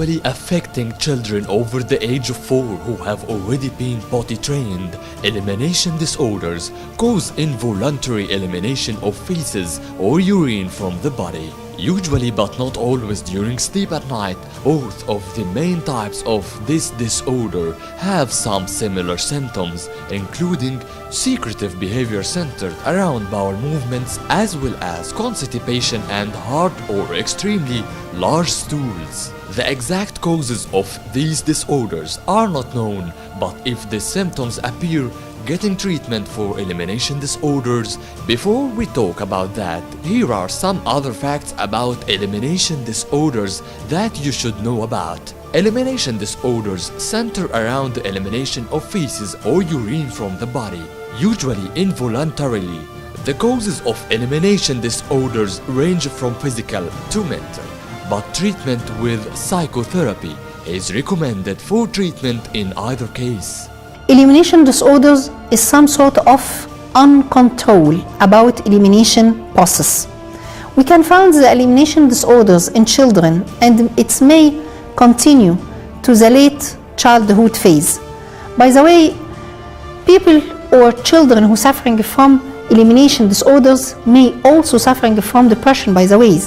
usually affecting children over the age of 4 who have already been potty trained. Elimination disorders cause involuntary elimination of feces or urine from the body. Usually but not always during sleep at night. Both of the main types of this disorder have some similar symptoms, including secretive behavior centered around bowel movements, as well as constipation and hard or extremely large stools. The exact causes of these disorders are not known, but if the symptoms appear, getting treatment for elimination disorders. Before we talk about that, here are some other facts about elimination disorders that you should know about. Elimination disorders center around the elimination of feces or urine from the body, usually involuntarily. The causes of elimination disorders range from physical to mental, but treatment with psychotherapy is recommended for treatment in either case. Elimination disorders is some sort of uncontrol about elimination process. We can find the elimination disorders in children, and it may continue to the late childhood phase. By the way, people or children who suffering from elimination disorders may also suffering from depression, by the way,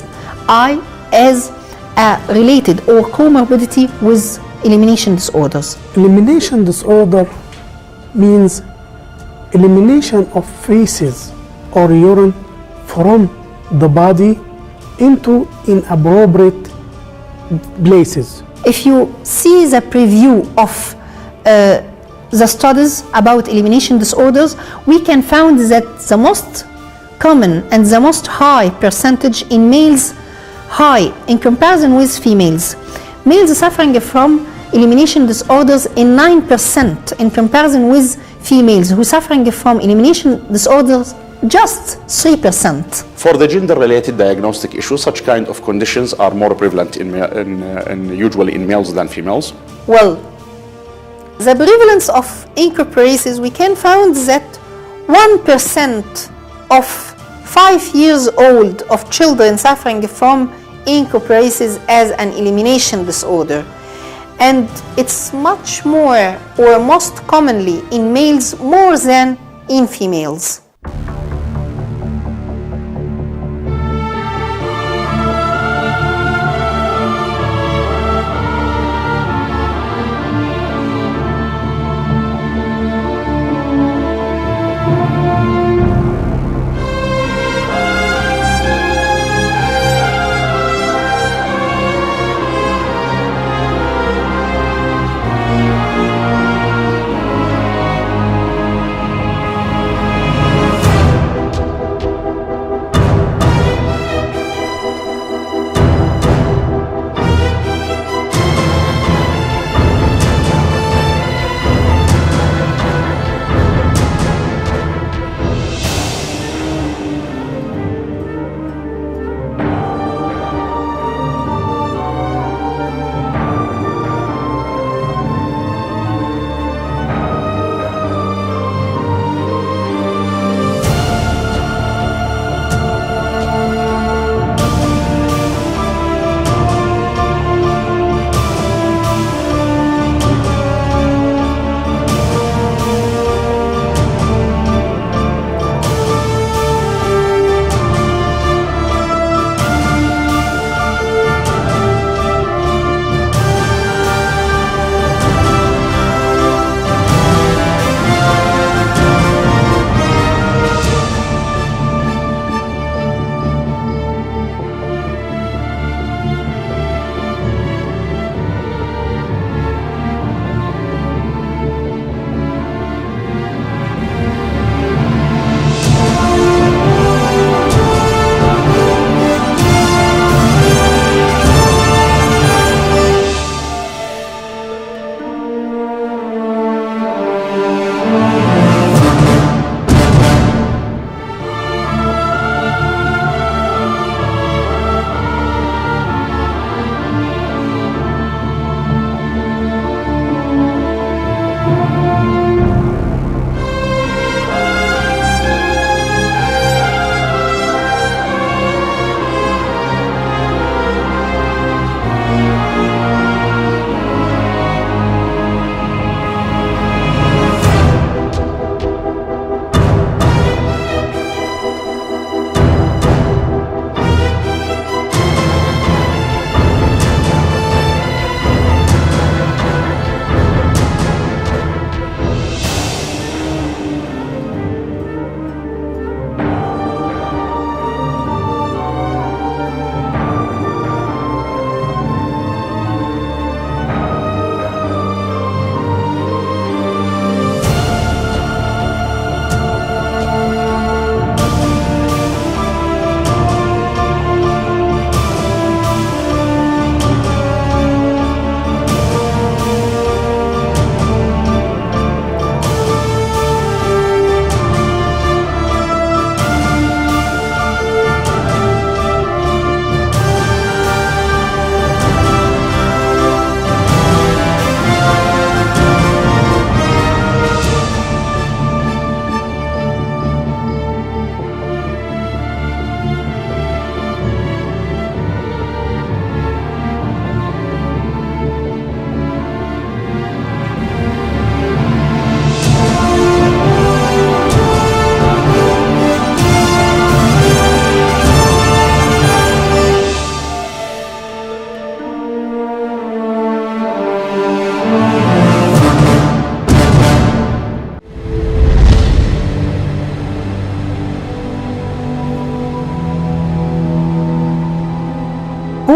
as a related or comorbidity with elimination disorders. Elimination disorder means elimination of feces or urine from the body into inappropriate places. If you see the preview of the studies about elimination disorders, we can find that the most common and the most high percentage in males, high in comparison with females. Males suffering from elimination disorders in 9% in comparison with females who suffering from elimination disorders just 3%. For the gender-related diagnostic issues, such kind of conditions are more prevalent usually in males than females. Well, the prevalence of encopresis, we can find that 1% of 5 years old of children suffering from encopresis as an elimination disorder. And it's much more or most commonly in males more than in females.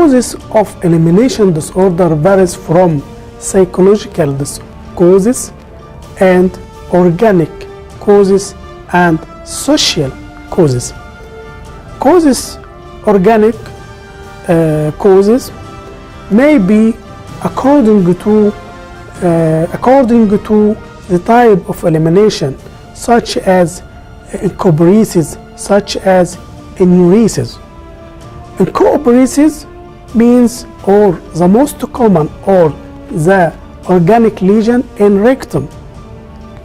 causes of elimination disorder varies from psychological causes and organic causes and social causes. Organic causes may be according to the type of elimination, such as encobraces, such as enuresis. Encobraces means or the most common or the organic lesion in rectum,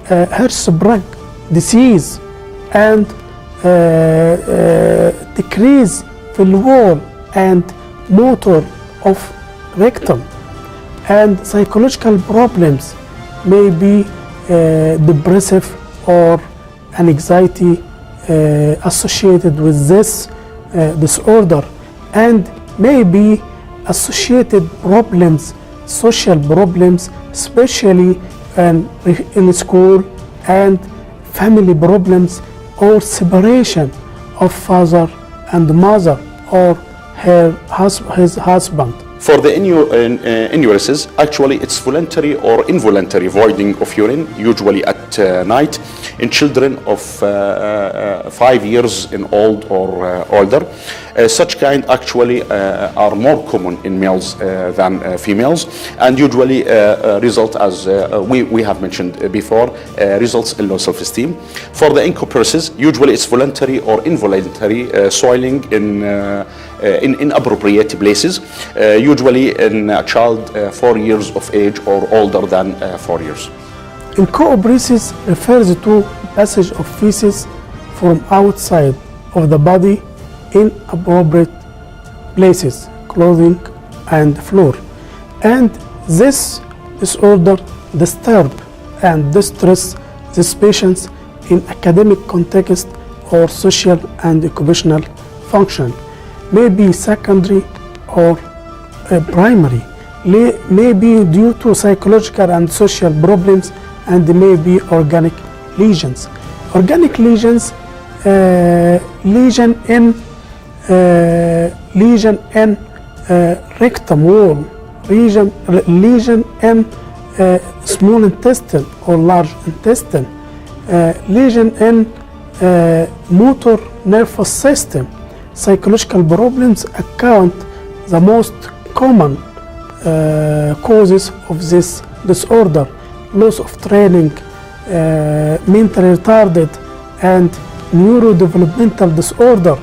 Hirschsprung disease, and decrease في الwall and motor of rectum. And psychological problems may be depressive or anxiety associated with this disorder, and may be associated problems, social problems, especially in school, and family problems or separation of father and mother or his husband. For the enuresis, actually it's voluntary or involuntary voiding of urine, usually at night, in children of 5 years in old or older. Such kind actually are more common in males than females, and usually result, as we have mentioned before, results in low self-esteem. For the encoprasis, usually it's voluntary or involuntary soiling in inappropriate places, usually in a child 4 years of age or older than 4 years. Encoprasis refers to passage of feces from outside of the body in appropriate places, clothing and floor. And this disorder disturb and distress these patients in academic context or social and occupational function. May be secondary or primary, may be due to psychological and social problems, and may be organic lesions. Organic lesions, lesion in rectum wall, lesion in small intestine or large intestine, lesion in motor nervous system. Psychological problems account the most common causes of this disorder. Loss of training, mentally retarded, and neurodevelopmental disorder.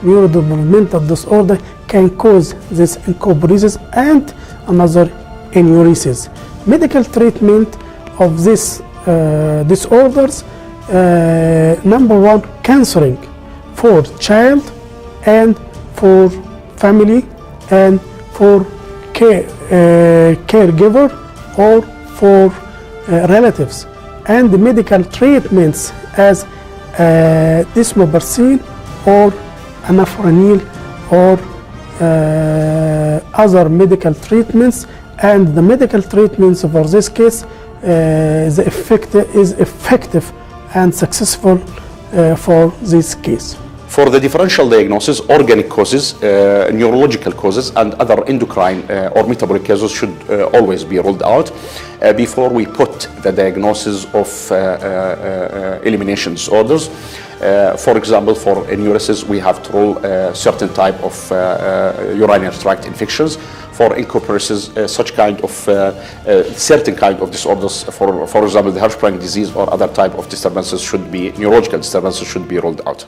Neurodevelopmental disorder can cause this encoprasis and another enuresis. Medical treatment of these disorders, number one, counseling for child and for family and for caregiver or for relatives, and the medical treatments as desmopressin or anafranil or other medical treatments. And the medical treatments for this case is effective and successful for this case. For the differential diagnosis, organic causes, neurological causes, and other endocrine or metabolic causes should always be ruled out before we put the diagnosis of elimination disorders. For example, for enuresis, we have to rule certain type of urinary tract infections. For encoprasis, such kind of certain kind of disorders, for example, the Hirschsprung disease or other type of disturbances should be, neurological disturbances should be ruled out.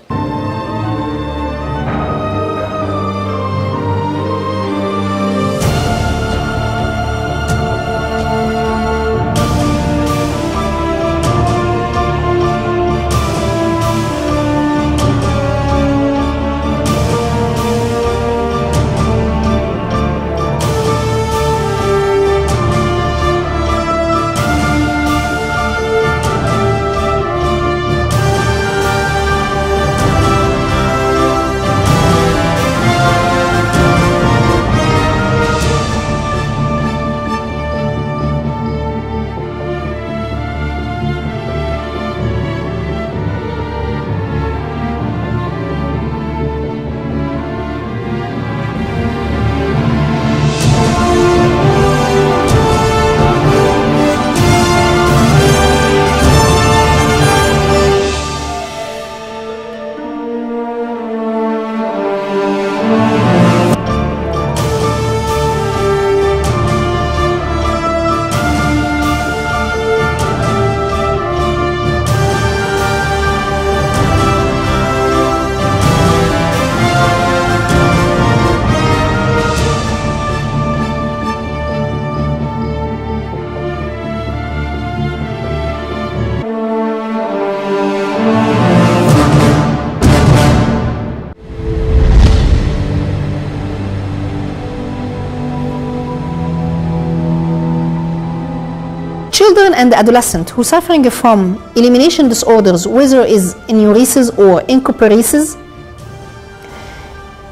children and adolescents who suffering from elimination disorders, whether is enuresis or encopresis,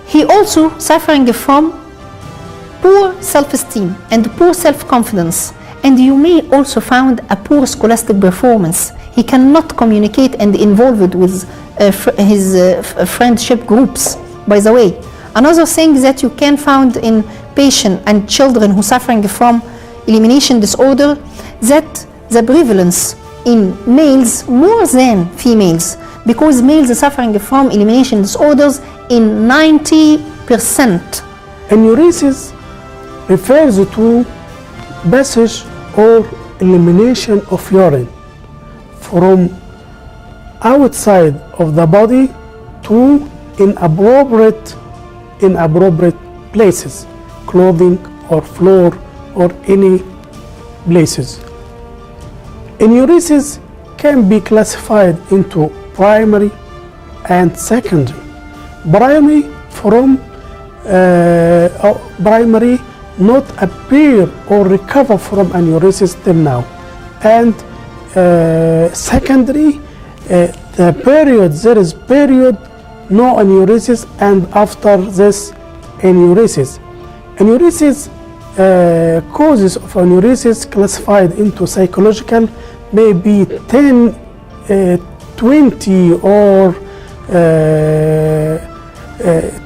he also suffering from poor self-esteem and poor self-confidence, and you may also find a poor scholastic performance. He cannot communicate and involved with his friendship groups, by the way. Another thing that you can find in patients and children who suffering from elimination disorder, that the prevalence in males more than females, because males are suffering from elimination disorders in 90%. Enuresis refers to passage or elimination of urine from outside of the body to inappropriate places, clothing or floor or any places. Enuresis can be classified into primary and secondary. Primary not appear or recover from enuresis till now, and secondary there is period no enuresis, and after this enuresis. Causes of enuresis classified into psychological may be 10, 20 or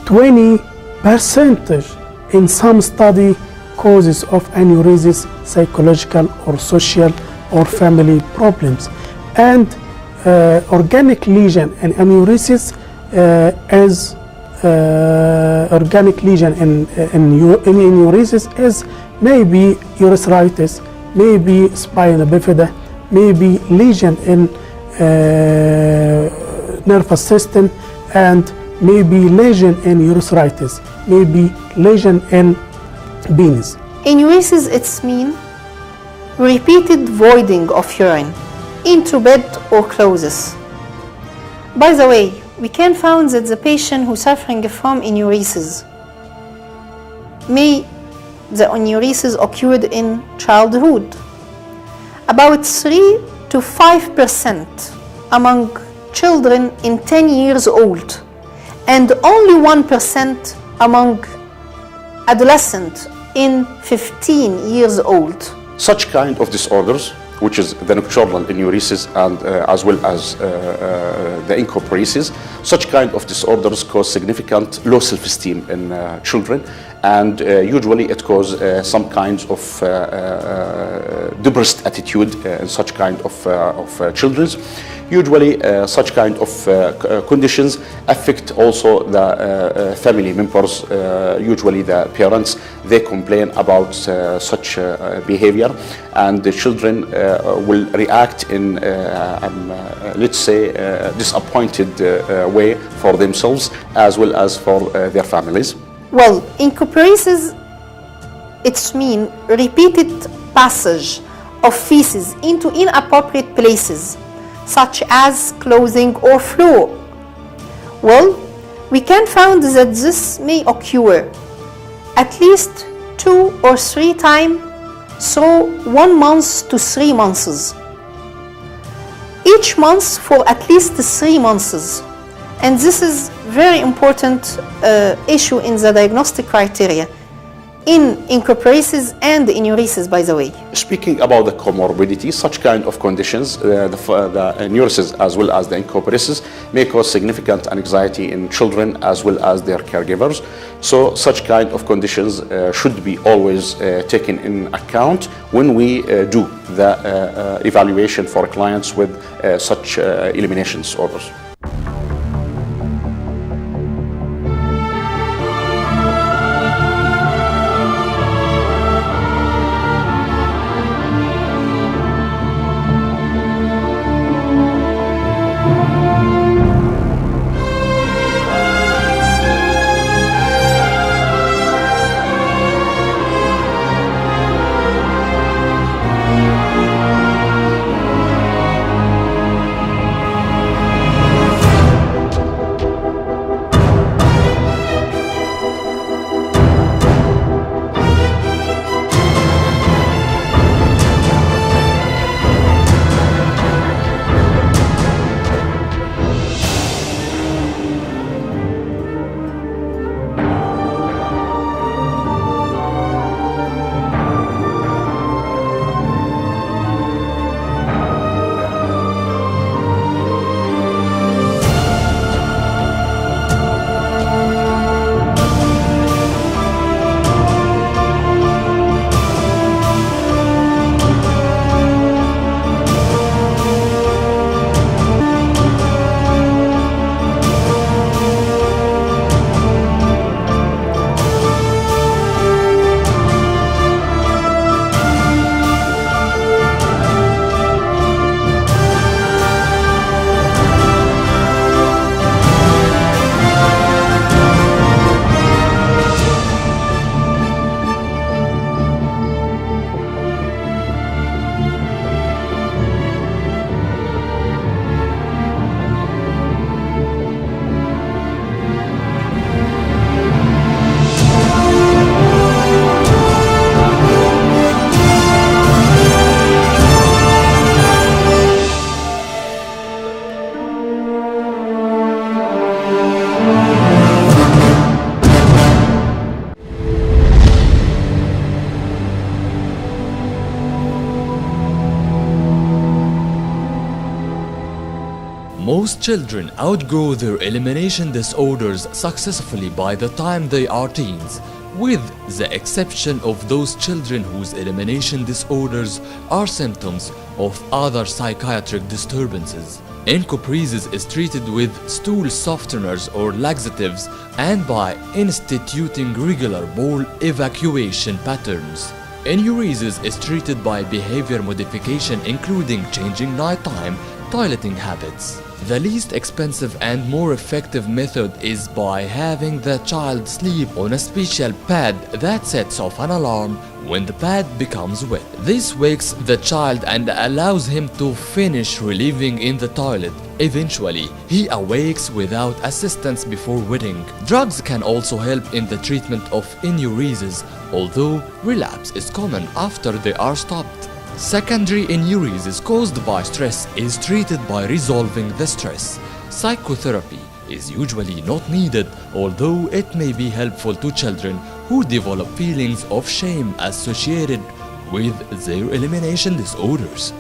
20% in some study. Causes of enuresis, psychological or social or family problems, and organic lesion and enuresis is organic lesion in enuresis is maybe urethritis, maybe spina bifida, maybe lesion in nervous system, and maybe lesion in urethritis, maybe lesion in penis. Enuresis, it's mean repeated voiding of urine into bed or clothes. By the way, we can find that the patient who suffering from enuresis the enuresis occurred in childhood. About 3 to 5% among children in 10 years old, and only 1% among adolescents in 15 years old. Such kind of disorders, which is the nocturnal enuresis and as well as the encopresis, such kind of disorders cause significant low self-esteem in children, and usually it causes some kinds of depressed attitude in such kind of children. Usually such kind of conditions affect also the family members, usually the parents. They complain about such behavior, and the children will react in let's say disappointed way for themselves as well as for their families. Well, encopresis, it's mean repeated passage of feces into inappropriate places, such as clothing or floor. Well, we can find that this may occur at least 2 or 3 times through 1 month to 3 months. Each month for at least 3 months. And this is very important issue in the diagnostic criteria in encopresis and enuresis, by the way. Speaking about the comorbidity, such kind of conditions, the enuresis as well as the encopresis may cause significant anxiety in children as well as their caregivers. So such kind of conditions should be always taken in account when we do the evaluation for clients with such elimination disorders. Most children outgrow their elimination disorders successfully by the time they are teens, with the exception of those children whose elimination disorders are symptoms of other psychiatric disturbances. Encopresis is treated with stool softeners or laxatives and by instituting regular bowel evacuation patterns. Enuresis is treated by behavior modification including changing nighttime toileting habits. The least expensive and more effective method is by having the child sleep on a special pad that sets off an alarm when the pad becomes wet. This wakes the child and allows him to finish relieving in the toilet. Eventually, he awakes without assistance before wetting. Drugs can also help in the treatment of enuresis, although relapse is common after they are stopped. Secondary enuresis caused by stress is treated by resolving the stress. Psychotherapy is usually not needed, although it may be helpful to children who develop feelings of shame associated with their elimination disorders.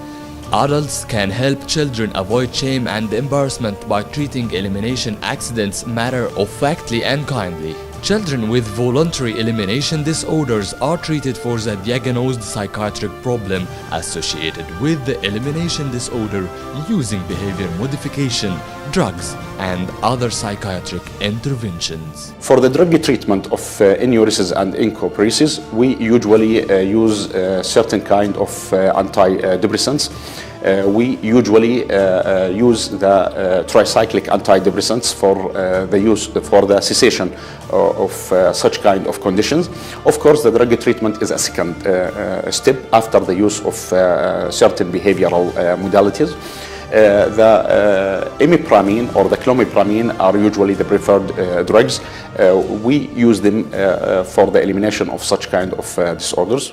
Adults can help children avoid shame and embarrassment by treating elimination accidents matter-of-factly and kindly. Children with voluntary elimination disorders are treated for the diagnosed psychiatric problem associated with the elimination disorder using behavior modification, drugs, and other psychiatric interventions. For the drug treatment of enuresis and encopresis, we usually use certain kind of antidepressants. We usually use the tricyclic antidepressants for the use for the cessation of such kind of conditions. Of course, the drug treatment is a second step after the use of certain behavioral modalities. The imipramine or the clomipramine are usually the preferred drugs. We use them for the elimination of such kind of disorders.